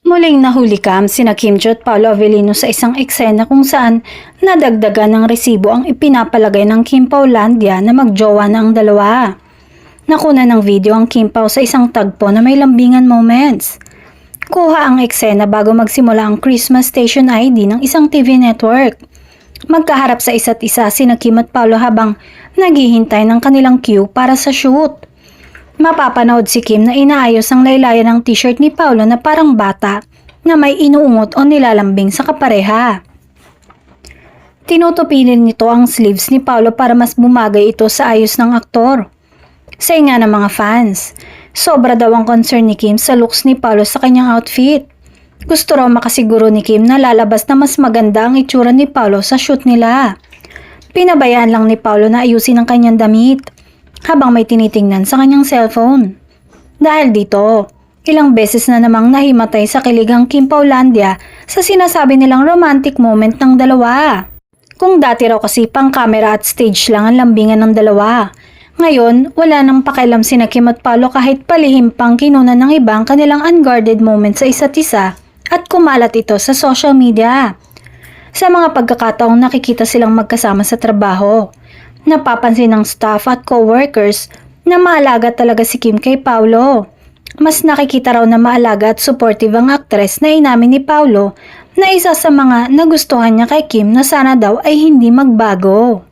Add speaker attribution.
Speaker 1: Muling nahulikam sina Kim Chiu at Paolo Avellino sa isang eksena kung saan nadagdagan ng resibo ang ipinapalagay ng Kim Paulandia na magjowa na ang dalawa. Nakuna ng video ang Kim Pao sa isang tagpo na may lambingan moments. Kuha ang eksena bago magsimula ang Christmas Station ID ng isang TV network. Magkaharap sa isa't isa sina Kim at Paolo habang naghihintay ng kanilang cue para sa shoot. Mapapanood si Kim na inaayos ang laylayan ng t-shirt ni Paolo na parang bata na may inuungot o nilalambing sa kapareha. Tinutupilin nito ang sleeves ni Paolo para mas bumagay ito sa ayos ng aktor. Sa inga ng mga fans, sobra daw ang concern ni Kim sa looks ni Paolo sa kanyang outfit. Gusto raw makasiguro ni Kim na lalabas na mas maganda ang itsura ni Paolo sa shoot nila. Pinabayaan lang ni Paolo na ayusin ang kanyang damit habang may tinitingnan sa kanyang cellphone. Dahil dito, ilang beses na namang nahimatay sa kilig ang Kim Paulandia sa sinasabi nilang romantic moment ng dalawa. Kung dati raw kasi pang camera at stage lang ang lambingan ng dalawa, ngayon wala nang pakialam sina Kim at Paolo kahit palihim pang kinunan ng ibang kanilang unguarded moment sa isa't isa at kumalat ito sa social media. Sa mga pagkakataong nakikita silang magkasama sa trabaho, napapansin ng staff at co-workers na maalaga talaga si Kim kay Paolo. Mas nakikita raw na maalaga at supportive ang aktres na inamin ni Paolo na isa sa mga nagustuhan niya kay Kim na sana daw ay hindi magbago.